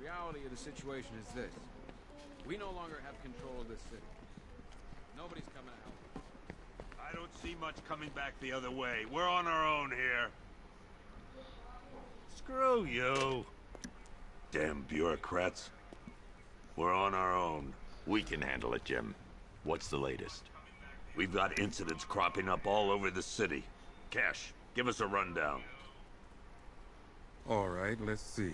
reality of the situation is this. We no longer have control of this city. Nobody's coming to help us. I don't see much coming back the other way. We're on our own here. Screw you. Damn bureaucrats. We're on our own. We can handle it, Jim. What's the latest? We've got incidents cropping up all over the city. Cash, give us a rundown. All right, let's see.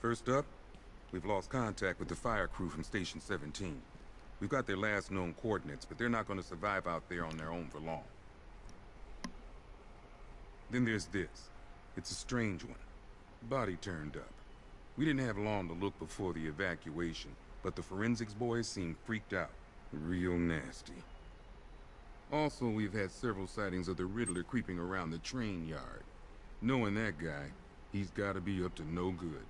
First up, we've lost contact with the fire crew from Station 17. We've got their last known coordinates, but they're not going to survive out there on their own for long. Then there's this. It's a strange one. Body turned up. We didn't have long to look before the evacuation, but the forensics boys seemed freaked out. Real nasty. Also, we've had several sightings of the Riddler creeping around the train yard. Knowing that guy, he's got to be up to no good.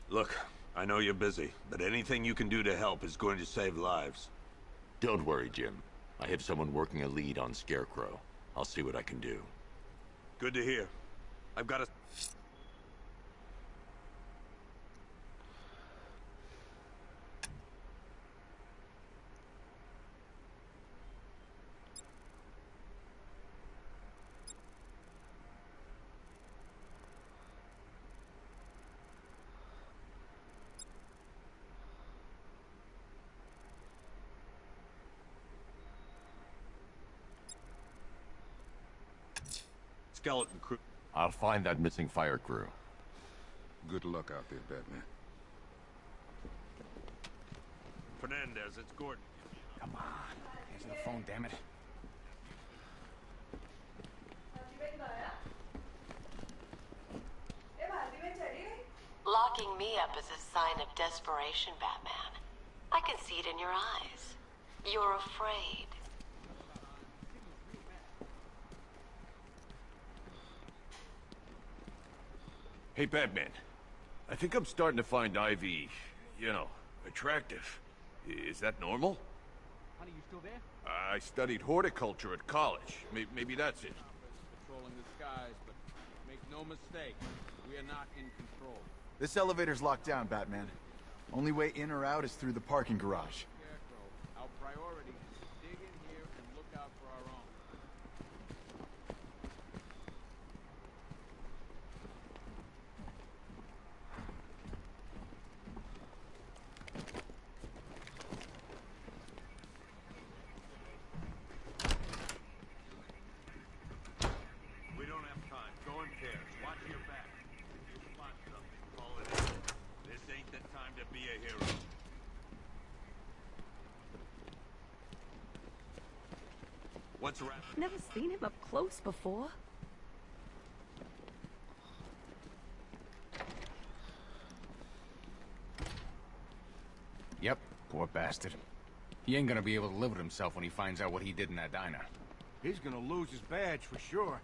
Look, I know you're busy, but anything you can do to help is going to save lives. Don't worry, Jim. I have someone working a lead on Scarecrow. I'll see what I can do. Good to hear. I've got a... skeleton crew. I'll find that missing fire crew. Good luck out there, Batman. Fernandez, it's Gordon. Come on. Answer the phone, damn it. Locking me up is a sign of desperation, Batman. I can see it in your eyes. You're afraid. Hey, Batman. I think I'm starting to find Ivy, you know, attractive. Is that normal? Honey, you still there? I studied horticulture at college. Maybe that's it. Patrolling the skies, but make no mistake, we are not in control. This elevator's locked down, Batman. Only way in or out is through the parking garage. Scarecrow, our priority is to dig in here and look out for our own. We don't have time. Go in pairs. Watch your back. If you spot something, call it in. This ain't the time to be a hero. What's wrong? Never seen him up close before. Yep, poor bastard. He ain't gonna be able to live with himself when he finds out what he did in that diner. He's gonna lose his badge for sure.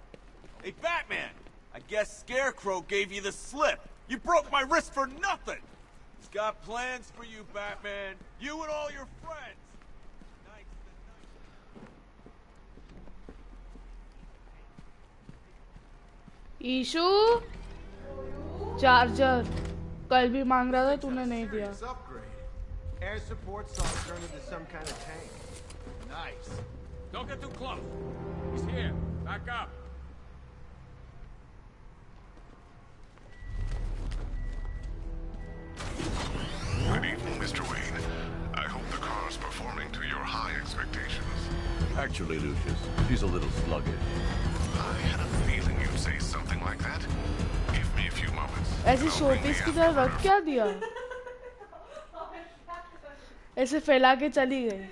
Hey, Batman! I guess Scarecrow gave you the slip. You broke my wrist for nothing! He's got plans for you, Batman. You and all your friends. Ishu charger कल भी मांग रहा था तूने नहीं दिया Air support saw it turn into some kind of tank. Nice. Don't get too close. He's here. Back up. Good evening, Mr. Wayne. I hope the car's performing to your high expectations. Actually, Lucius, she's a little sluggish. I had a feeling you'd say something like that. Give me a few moments. ऐसे showpiece की तरह रख क्या दिया ऐसे फैला के चली गई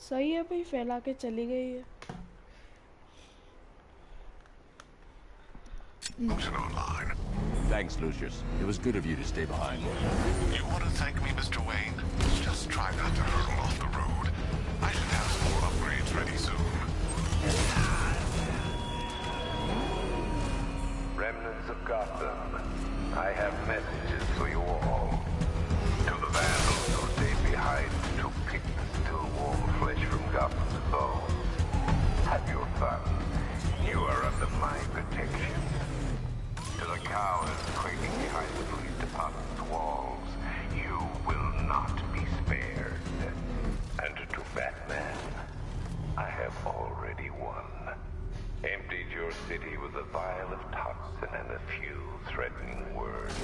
सही है भाई फैला के चली गई है Function online. Thanks, Lucius. It was good of you to stay behind. You want to thank me, Mr. Wayne? Just try not to hurtle off the road. I should have some more upgrades ready soon. Remnants of Gotham, I have messages for you all. To the vandals who stayed behind, already won. Emptied your city with a vial of toxin and a few threatening words.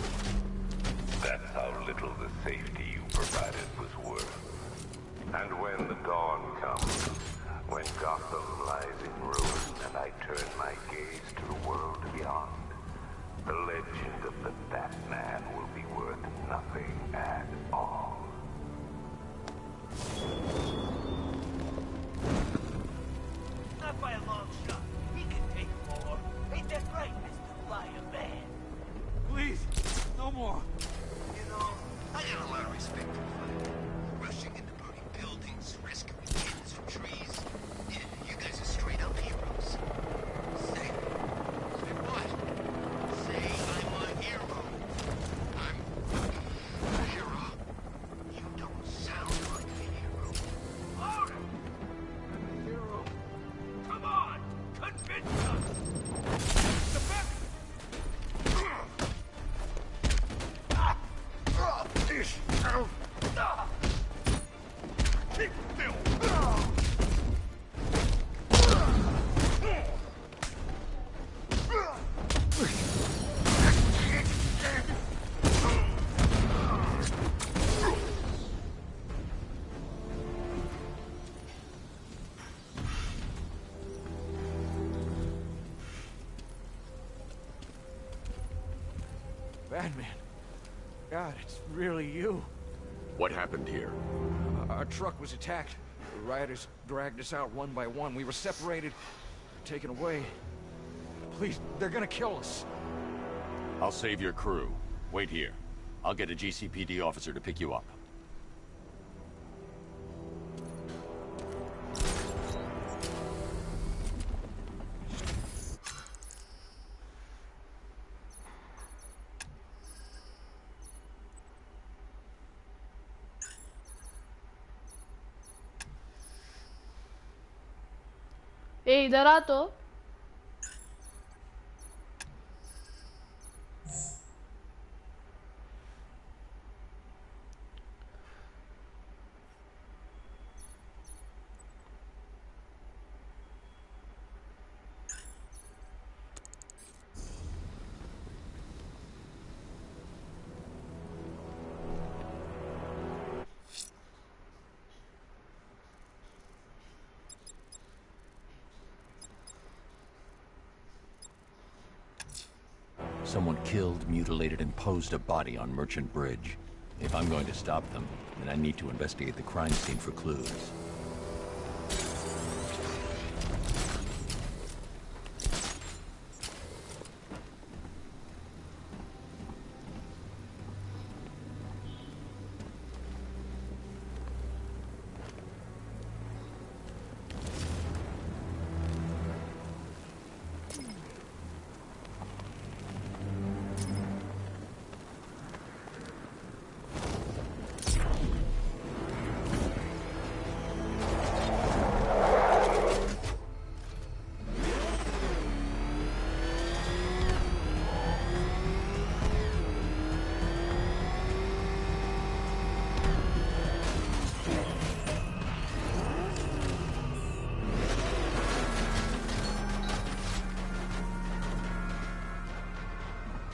That's how little the safety you provided was worth. And when the dawn comes, when Gotham lies in ruin and I turn my gaze to the world beyond, the legend of the Batman will be worth nothing at all. Not by a long shot. He can take more. Ain't that right, Mr. Lion Man? Please, no more. You know, I got a lot of respect for Lion. Rushing into burning buildings, rescuing kids from trees. Yeah, you guys are straight up heroes. Say what? Say I'm a hero. I'm a hero. You don't sound like a hero. Louder! I'm a hero. Come on! Convince us! The back! Batman. God, it's really you. What happened here? Our truck was attacked. The rioters dragged us out one by one. We were separated, taken away. Please, they're gonna kill us. I'll save your crew. Wait here. I'll get a GCPD officer to pick you up. इधर आ तो Someone killed, mutilated, and posed a body on Merchant Bridge. If I'm going to stop them, then I need to investigate the crime scene for clues.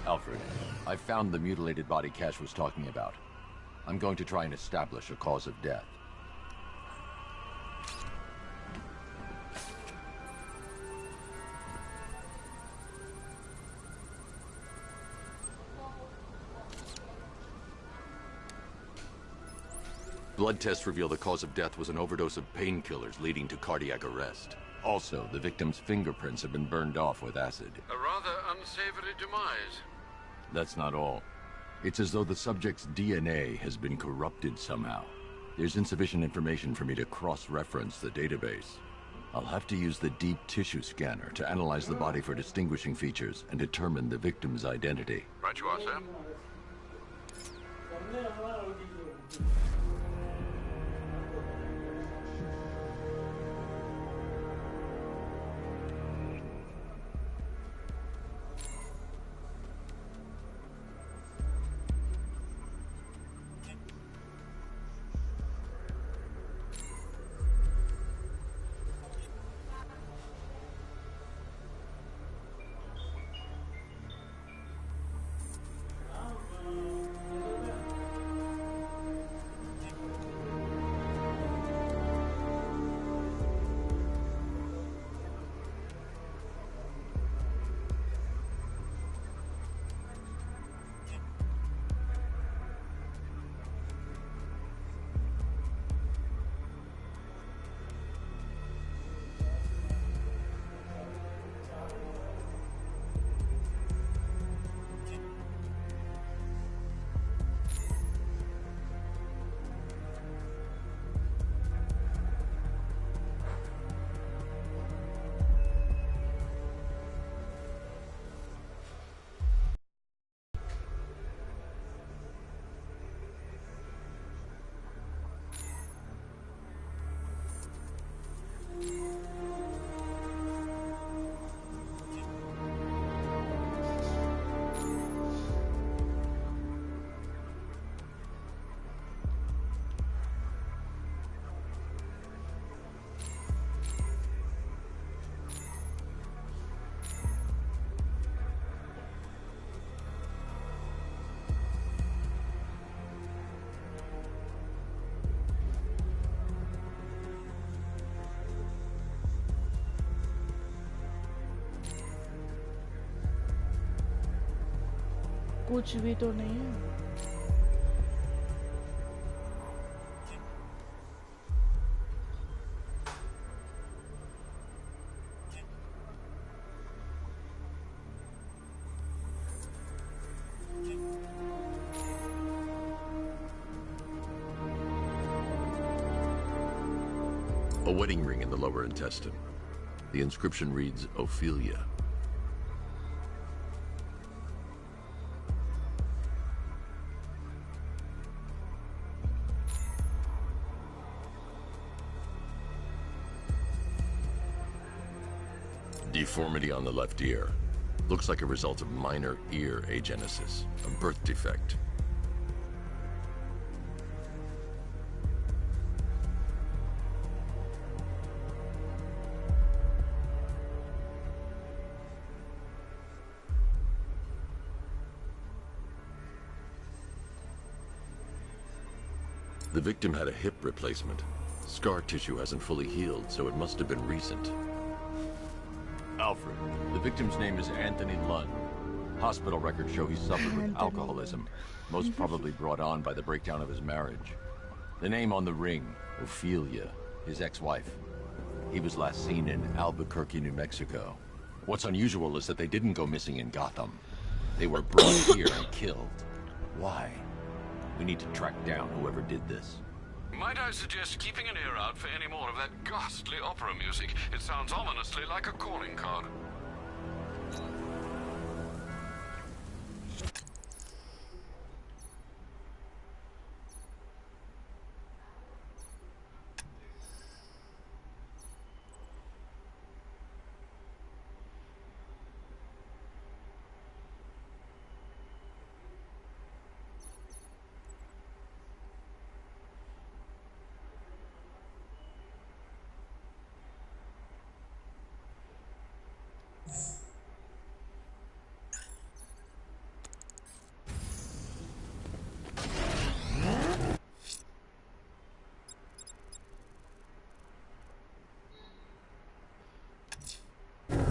Alfred, I found the mutilated body Cash was talking about. I'm going to try and establish a cause of death. Blood tests reveal the cause of death was an overdose of painkillers leading to cardiac arrest. Also, the victim's fingerprints have been burned off with acid. A rather unsavory demise. That's not all. It's as though the subject's DNA has been corrupted somehow. There's insufficient information for me to cross-reference the database. I'll have to use the deep tissue scanner to analyze the body for distinguishing features and determine the victim's identity. Right you are, Sam. कुछ भी तो नहीं है। A wedding ring in the lower intestine. The inscription reads, Ophelia. Deformity on the left ear. Looks like a result of minor ear agenesis, a birth defect. The victim had a hip replacement. Scar tissue hasn't fully healed, so it must have been recent. Alfred, the victim's name is Anthony Lund. Hospital records show he suffered with alcoholism, most probably brought on by the breakdown of his marriage. The name on the ring, Ophelia, his ex-wife. He was last seen in Albuquerque, New Mexico. What's unusual is that they didn't go missing in Gotham. They were brought here and killed. Why? We need to track down whoever did this. Might I suggest keeping an ear out for any more of that ghastly opera music? It sounds ominously like a calling card.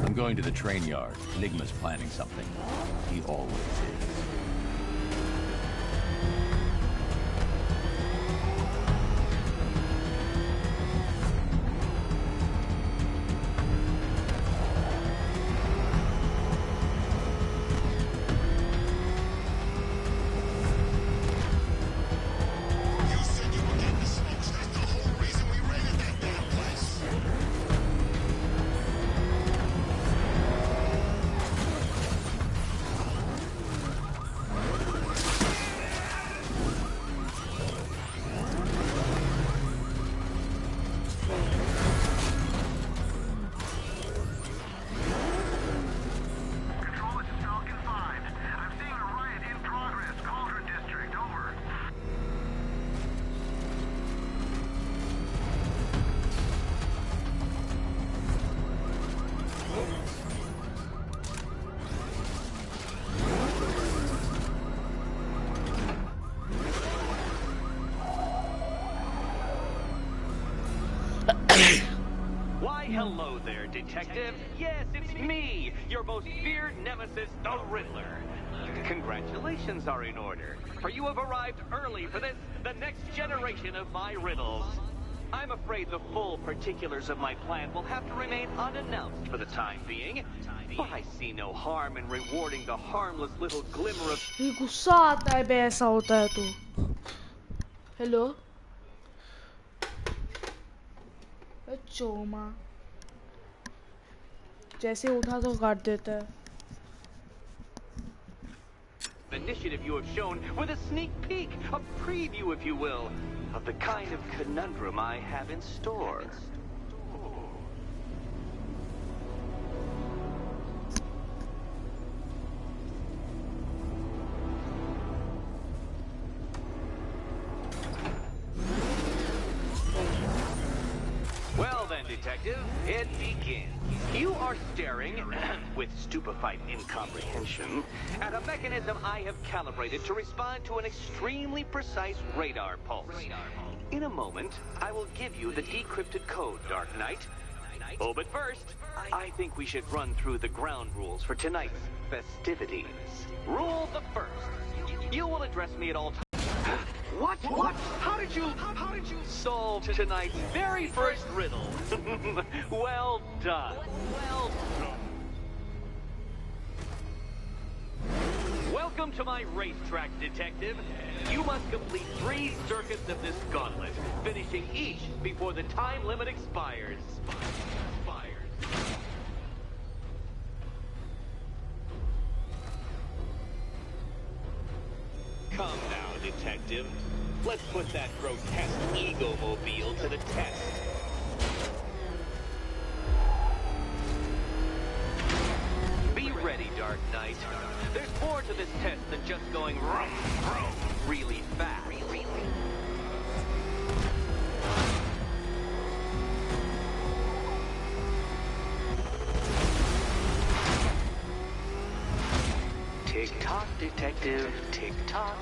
I'm going to the train yard. Enigma's planning something. He always is. Hello there, Detective. Yes, it's me, your most feared nemesis, the Riddler. Congratulations are in order, for you have arrived early for this, the next generation of my riddles. I'm afraid the full particulars of my plan will have to remain unannounced for the time being, but I see no harm in rewarding the harmless little glimmer of... ये गुस्सा आता है बे ऐसा होता है तो hello Choma जैसे उठा तो काट देता है initiative you have shown with a sneak peek, a preview if you will, of the kind of conundrum I have in store. Well then, Detective, it begins. You are staring, with stupefied incomprehension, at a mechanism I have calibrated to respond to an extremely precise radar pulse. In a moment, I will give you the decrypted code, Dark Knight. Oh, but first, I think we should run through the ground rules for tonight's festivities. Rule the first. You will address me at all times. What? How did you solve tonight's very first riddle? Well done. Welcome to my racetrack, detective. You must complete 3 circuits of this gauntlet, finishing each before the time limit expires. Come now, detective. Let's put that grotesque ego-mobile to the test. Be ready, Dark Knight. There's more to this test than just going vroom, vroom, really fast. Tick-tock, detective, tick-tock.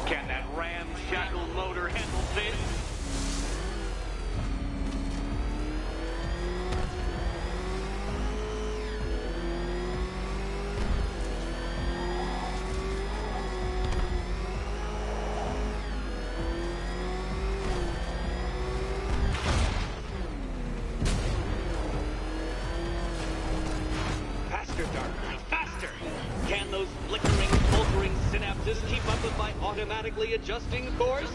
Can that ramshackle motor handle this? Faster, Dark Knight, faster! Can those flickering, faltering synapses keep up with my automatically adjusting course?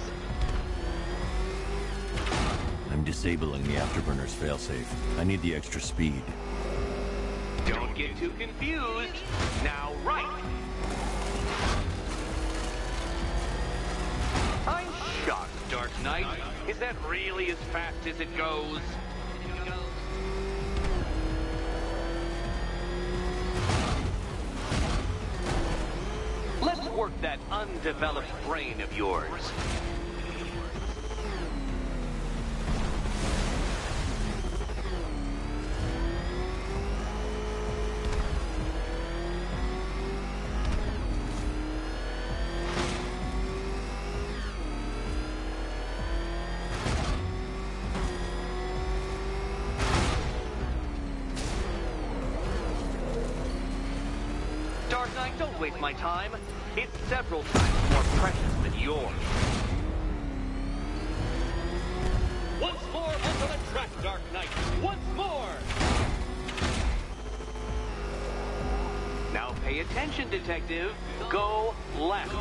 I'm disabling the afterburner's failsafe. I need the extra speed. Don't get too confused. Now, right! I'm shocked, Dark Knight. Is that really as fast as it goes? Let's work that undeveloped brain of yours. Dark Knight, don't waste my time. It's several times more precious than yours. Once more onto the track, Dark Knight. Once more! Now pay attention, detective. Go left.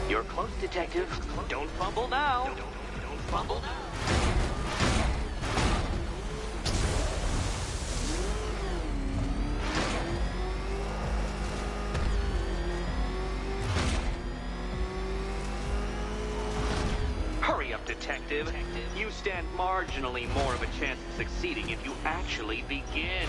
You're close, detective. Don't fumble now. Don't fumble now. Hurry up, detective. You stand marginally more of a chance of succeeding if you actually begin.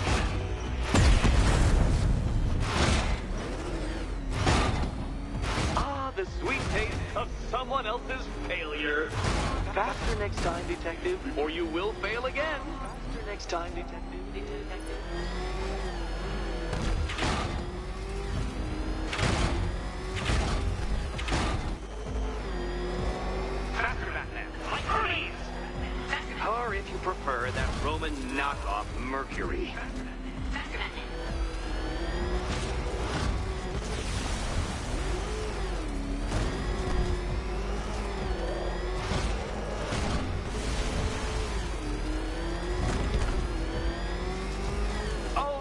The sweet taste of someone else's failure. Faster next time, detective, or you will fail again. Faster next time, detective. Faster, Batman. Like Hermes. Or if you prefer, that Roman knockoff Mercury.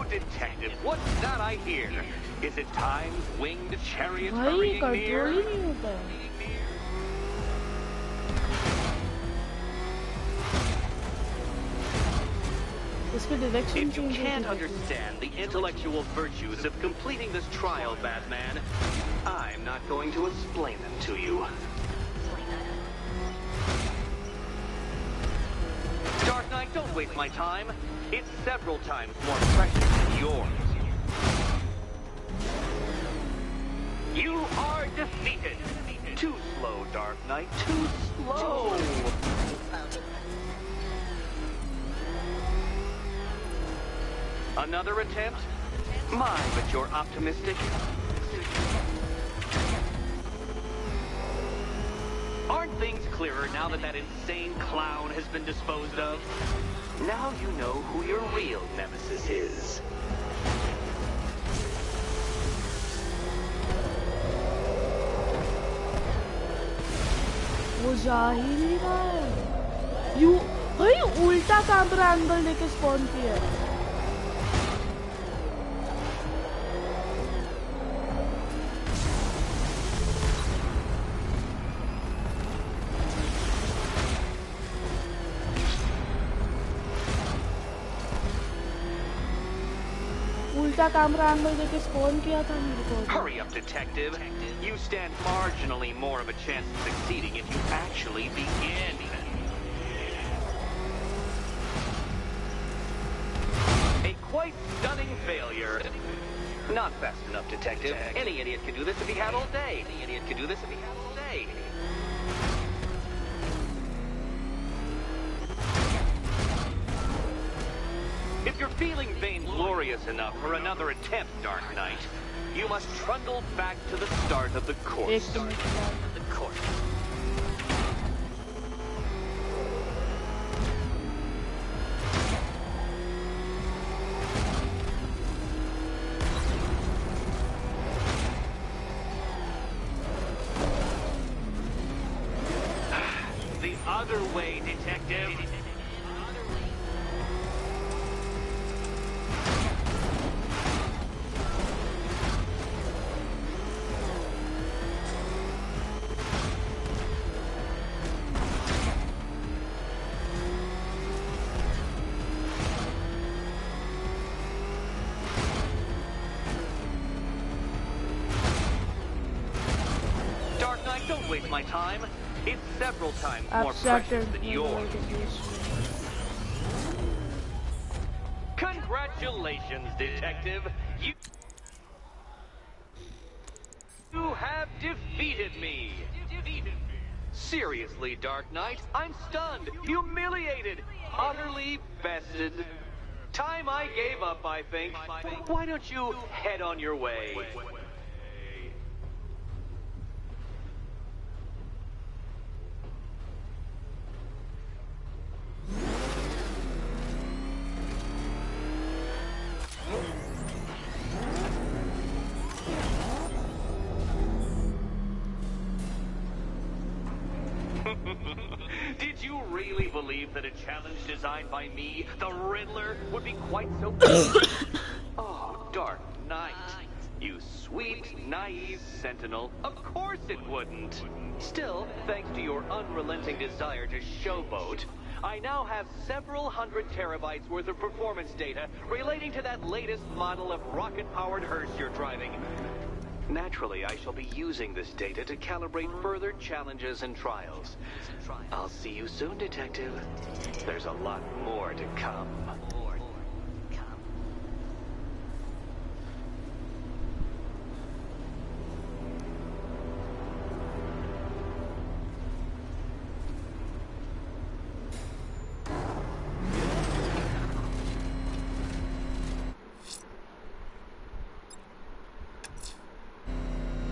Detective, what's that I hear? Is it time's winged chariot hurrying near? If you can't understand the intellectual virtues of completing this trial, Batman, I'm not going to explain them to you. Dark Knight, don't waste my time. It's several times more precious than yours. You are defeated. Too slow, Dark Knight. Knight. Too slow. Another attempt? My, but you're optimistic. Aren't things clearer now that that insane clown has been disposed of? Now you know who your real nemesis is. वो जा ही नहीं रहा है। You भाई उल्टा camera angle लेके spawn किया है। उल्टा कैमरा एंगल देके स्पॉन किया था मेरे को। Hurry up, detective. You stand marginally more of a chance of succeeding if you actually begin. A quite stunning failure. Not fast enough, detective. Any idiot could do this if he had all day. Any idiot could do this if he had all day. If you're feeling vainglorious enough for another attempt, Dark Knight, you must trundle back to the start of the course. The other way, detective. Don't waste my time. It's several times more precious than yours. Congratulations, detective. You have defeated me. Seriously, Dark Knight, I'm stunned, humiliated, utterly bested. Time I gave up, I think. Why don't you head on your way? Did you really believe that a challenge designed by me, the Riddler, would be quite so... Oh, Dark Knight. You sweet, naive sentinel. Of course it wouldn't. Still, thanks to your unrelenting desire to showboat, I now have several hundred terabytes worth of performance data relating to that latest model of rocket-powered hearse you're driving. Naturally, I shall be using this data to calibrate further challenges and trials. I'll see you soon, detective. There's a lot more to come.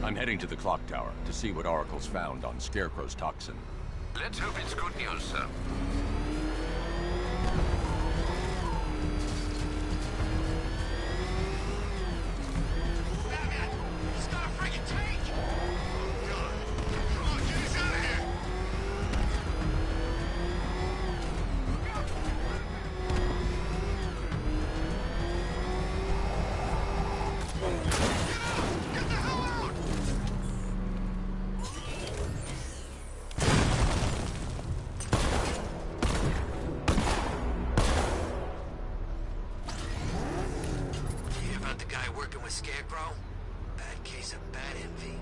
I'm heading to the clock tower to see what Oracle's found on Scarecrow's toxin. Let's hope it's good news, sir. He's got a friggin' tank! Oh, God. Come on, get us out of here! Get the hell out! You hear about the guy working with Scarecrow? Bad case of bad envy.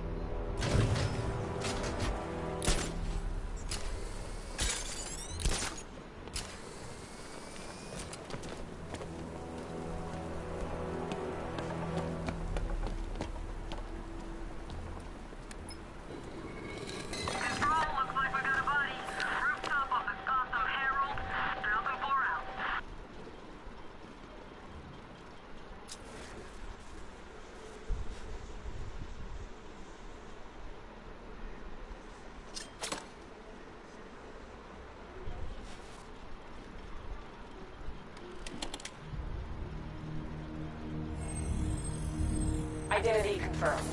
Control, looks Identity confirmed.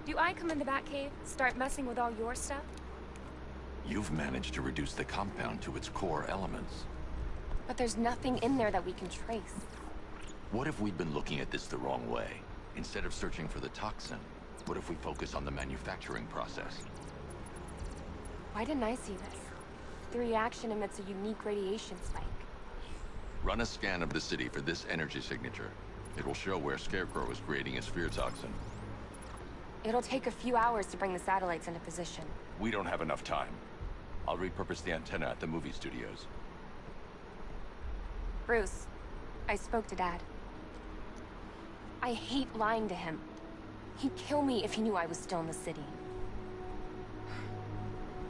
Do I come in the Batcave, start messing with all your stuff? You've managed to reduce the compound to its core elements. But there's nothing in there that we can trace. What if we'd been looking at this the wrong way? Instead of searching for the toxin, what if we focus on the manufacturing process? Why didn't I see this? The reaction emits a unique radiation spike. Run a scan of the city for this energy signature. It will show where Scarecrow is creating his fear toxin. It'll take a few hours to bring the satellites into position. We don't have enough time. I'll repurpose the antenna at the movie studios. Bruce, I spoke to Dad. I hate lying to him. He'd kill me if he knew I was still in the city.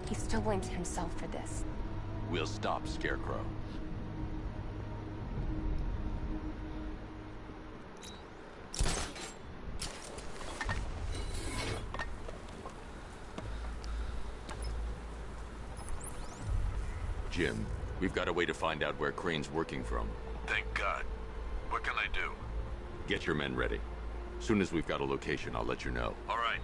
He still blames himself for this. We'll stop Scarecrow. Jim, we've got a way to find out where Crane's working from. Thank God. What can I do? Get your men ready. Soon as we've got a location, I'll let you know. All right.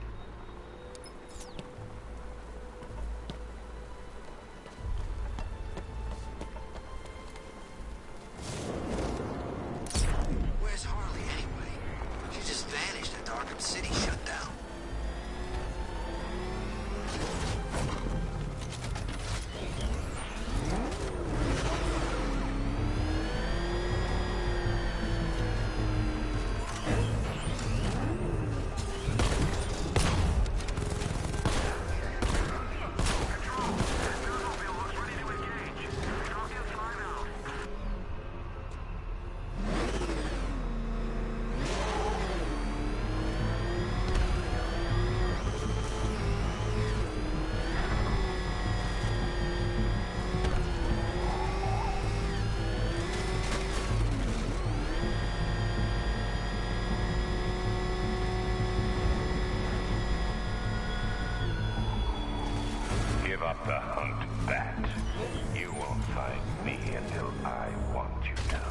Where's Harley anyway? She just vanished after Arkham City shut down. Give up the hunt, Bat. You won't find me until I want you to.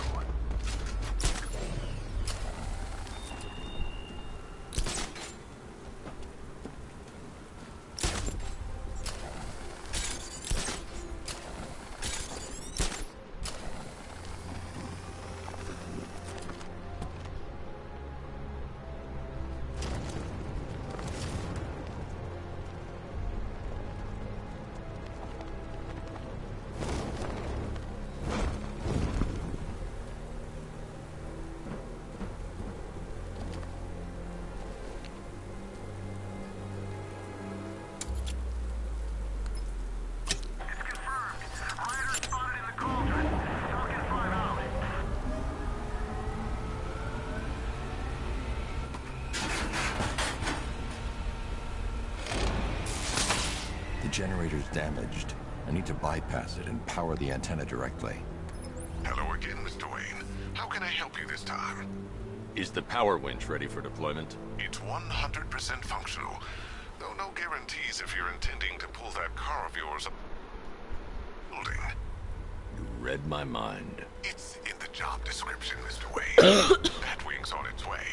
The generator's damaged. I need to bypass it and power the antenna directly. Hello again, Mr. Wayne. How can I help you this time? Is the power winch ready for deployment? It's 100% functional. Though no guarantees if you're intending to pull that car of yours up building. You read my mind. It's in the job description, Mr. Wayne. Batwing's on its way.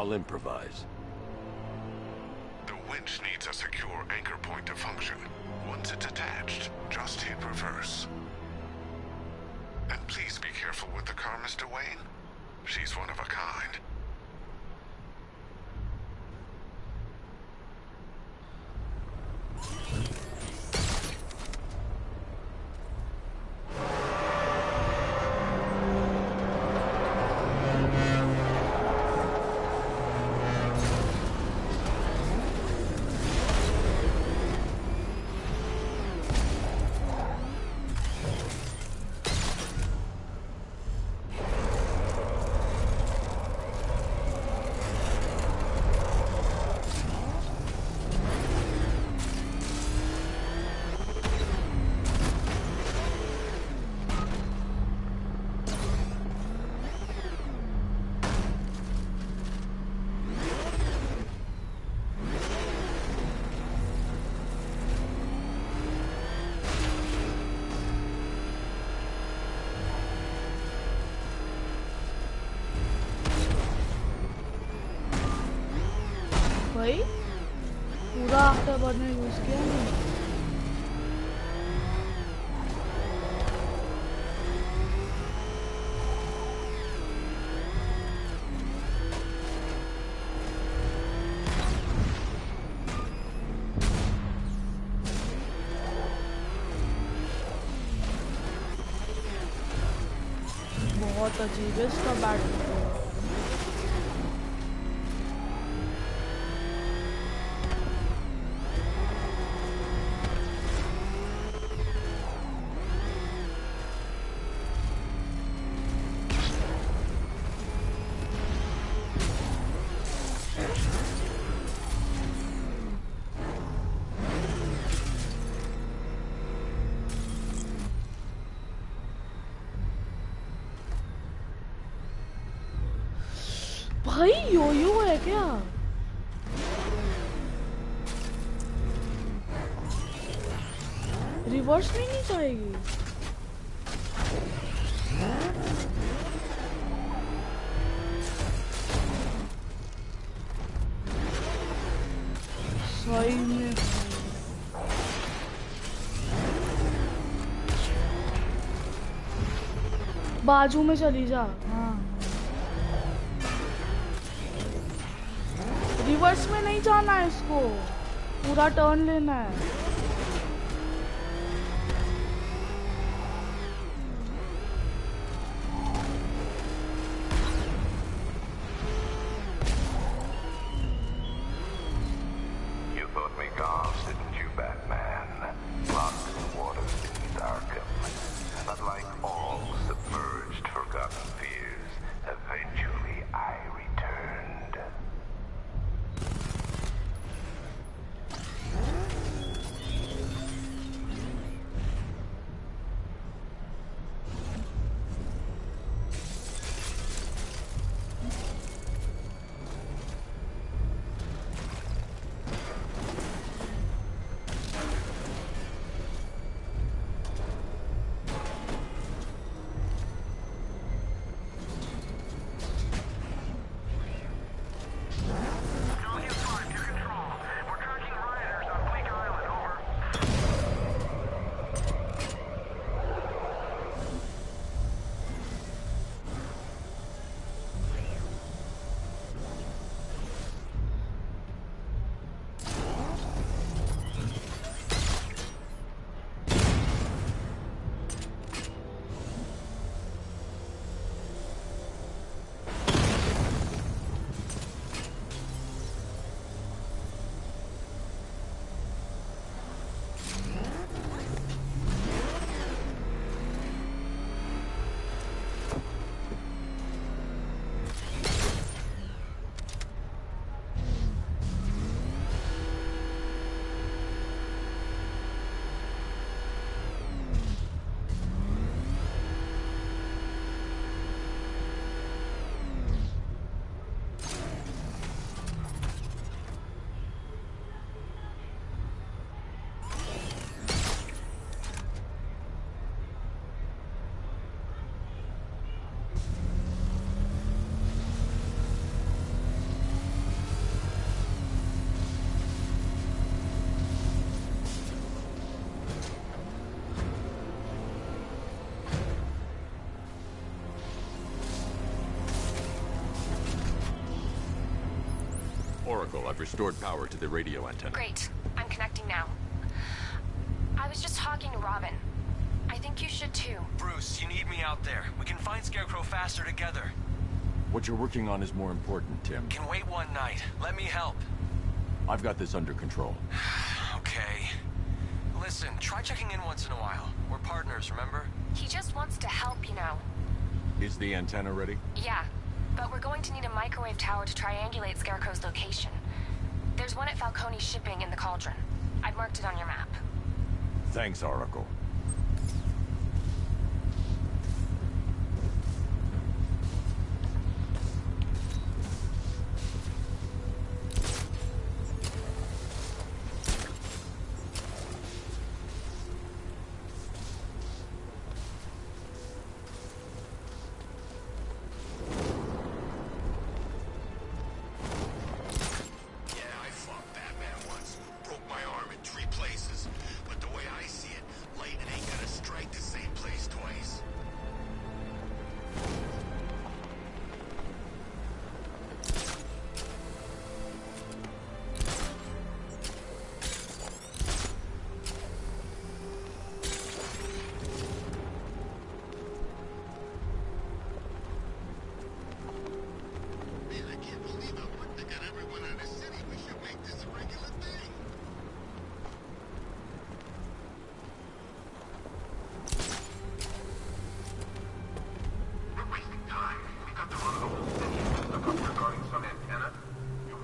I'll improvise. The winch needs a secure anchor point to function. Once it's attached, just hit reverse. And please be careful with the car, Mr. Wayne. She's one of a kind. भाई पूरा afterburn ने use किया नहीं। बहुत अजीब है इसका battery. भाई यो है क्या? रिवर्स में नहीं जाएगी। सही में बाजू में चली जा। हाँ रिवर्स में नहीं जाना है, इसको पूरा टर्न लेना है। You thought me gone, didn't you, Batman? Lost in waters beneath Arkham. But like all submerged, forgotten fears, eventually I returned. Oracle. I've restored power to the radio antenna. Great. I'm connecting now. I was just talking to Robin. I think you should too. Bruce, you need me out there. We can find Scarecrow faster together. What you're working on is more important, Tim. Can wait one night. Let me help. I've got this under control. Okay. Listen, try checking in once in a while. We're partners, remember? He just wants to help, you know. Is the antenna ready? Yeah, but we're going to need a microwave tower to triangulate Scarecrow's location. There's one at Falcone Shipping in the Cauldron. I've marked it on your map. Thanks, Oracle.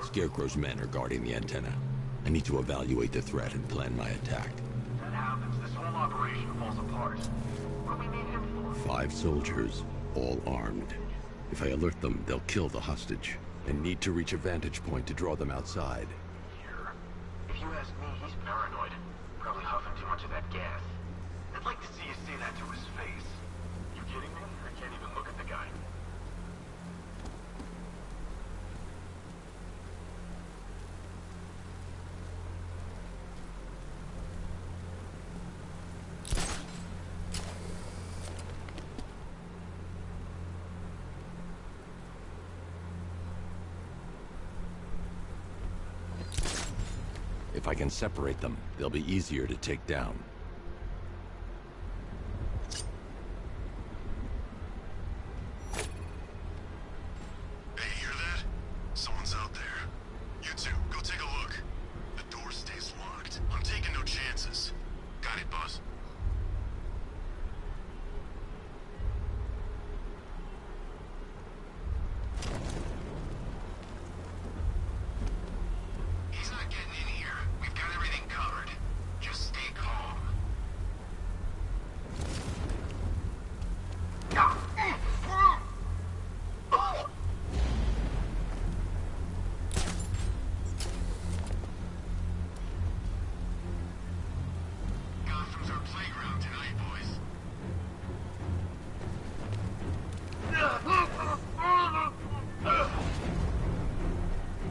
Scarecrow's men are guarding the antenna. I need to evaluate the threat and plan my attack. If that happens, this whole operation falls apart. What do we need him for? 5 soldiers, all armed. If I alert them, they'll kill the hostage. And need to reach a vantage point to draw them outside. Here. If you ask me, he's paranoid. Probably huffing too much of that gas. I'd like to see you say that to his face. You kidding me? I can't even look at the guy. If I can separate them, they'll be easier to take down. Hey, hear that? Someone's out there. You two, go take a look. The door stays locked. I'm taking no chances. Got it, boss? He's not getting in here. We've got everything covered. Just stay calm. Gotham's our playground tonight, boys.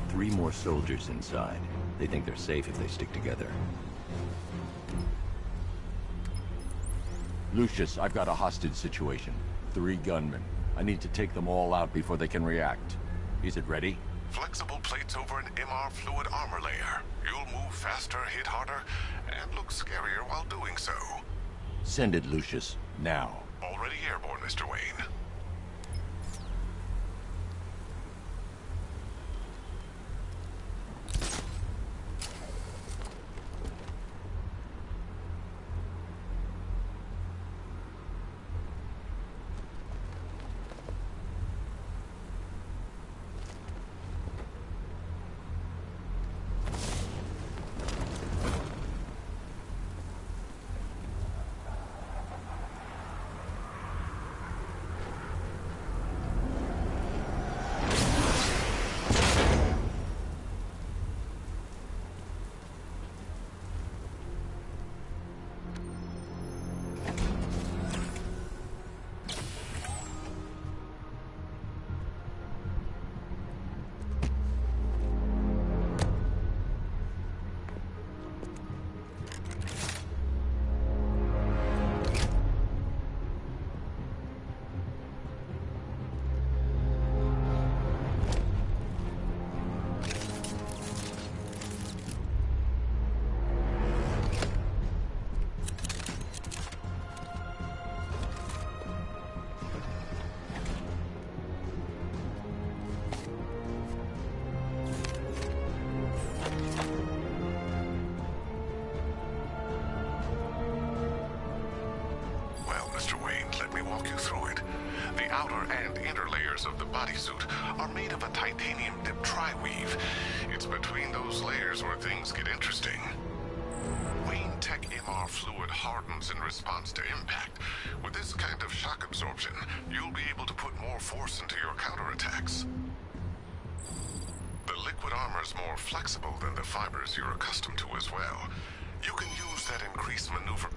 3 more soldiers inside. They think they're safe if they stick together. Lucius, I've got a hostage situation. 3 gunmen. I need to take them all out before they can react. Is it ready? Flexible plates over an MR fluid armor layer. You'll move faster, hit harder, and look scarier while doing so. Send it, Lucius. Now. Already airborne, Mr. Wayne. walk you through it. The outer and inner layers of the bodysuit are made of a titanium dip tri-weave. It's between those layers where things get interesting. Wayne Tech MR fluid hardens in response to impact. With this kind of shock absorption, you'll be able to put more force into your counterattacks. The liquid armor's more flexible than the fibers you're accustomed to as well. You can use that increased maneuver...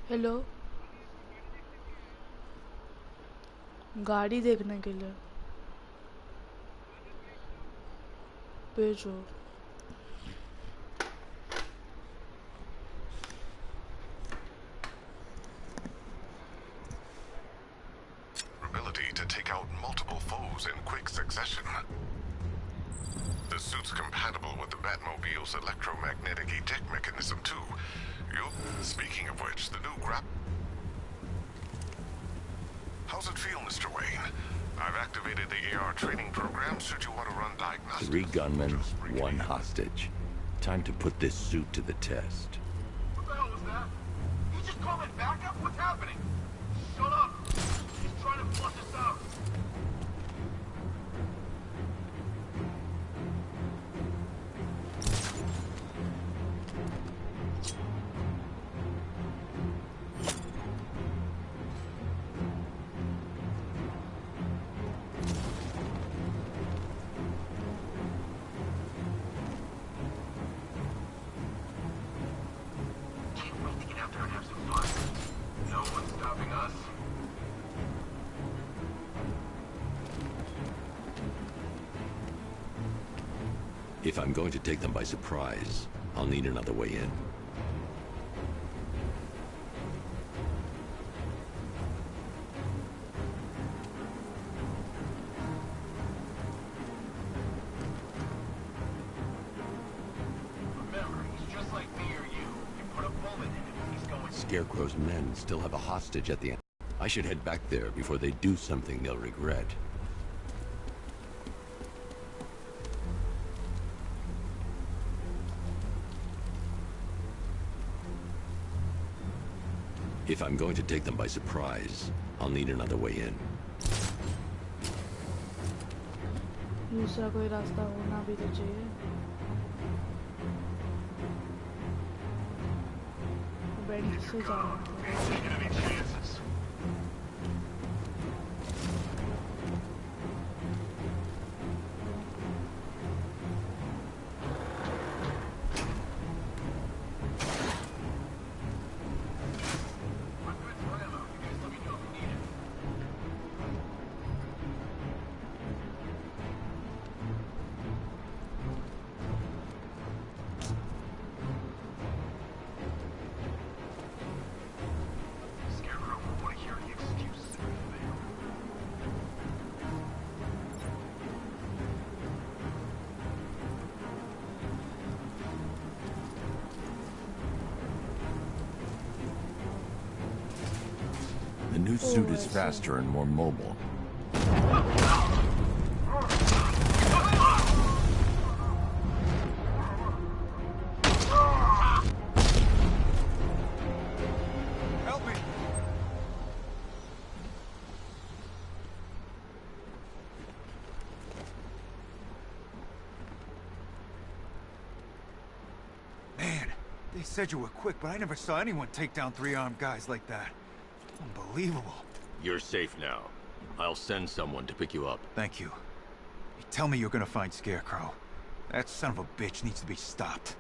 hello गाड़ी देखने के लिए भेजो ability to take out multiple foes in quick succession. The suit's compatible with the Batmobile's electromagnetic eject mechanism too. Speaking of which, the new How's it feel, Mr. Wayne? I've activated the AR training program should you want to run diagnostics. 3 gunmen, 1 hostage. Time to put this suit to the test. What the hell was that? You just called it backup? What's happening? Shut up! He's trying to flush us out. If I'm going to take them by surprise, I'll need another way in. Remember, he's just like me or you. You put a bullet in him, he's going... Scarecrow's men still have a hostage at the end. I should head back there before they do something they'll regret. If I'm going to take them by surprise, I'll need another way in. दूसरा कोई रास्ता होना भी तो चाहिए bench से जाना The new suit is faster and more mobile. Help me! Man, they said you were quick, but I never saw anyone take down 3 armed guys like that. Unbelievable. You're safe now. I'll send someone to pick you up. Thank you. Hey, tell me you're gonna find Scarecrow. That son of a bitch needs to be stopped.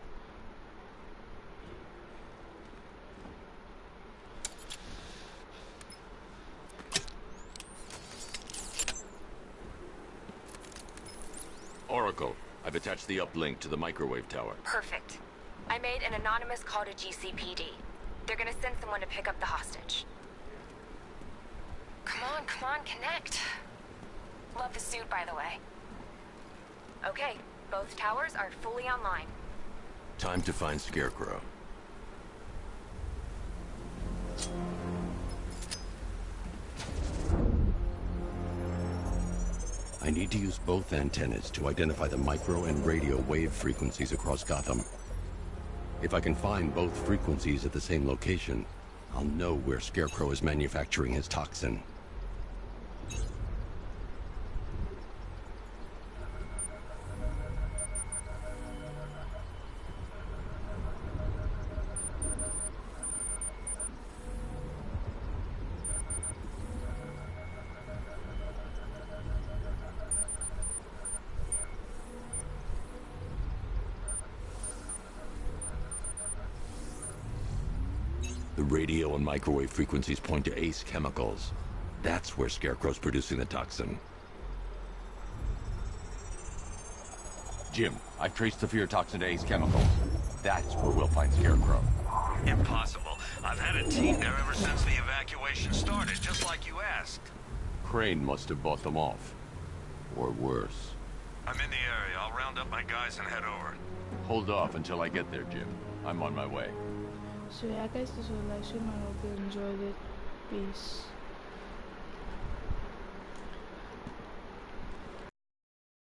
Oracle, I've attached the uplink to the microwave tower. Perfect. I made an anonymous call to GCPD. They're gonna send someone to pick up the hostage. Come on, connect. Love the suit, by the way. Okay, both towers are fully online. Time to find Scarecrow. I need to use both antennas to identify the micro and radio wave frequencies across Gotham. If I can find both frequencies at the same location, I'll know where Scarecrow is manufacturing his toxin. The radio and microwave frequencies point to Ace Chemicals. That's where Scarecrow's producing the toxin. Jim, I've traced the fear toxin to Ace Chemicals. That's where we'll find Scarecrow. Impossible. I've had a team there ever since the evacuation started, just like you asked. Crane must have bought them off. Or worse. I'm in the area. I'll round up my guys and head over. Hold off until I get there, Jim. I'm on my way. So yeah guys, this was the live stream. I hope you enjoyed it. Peace.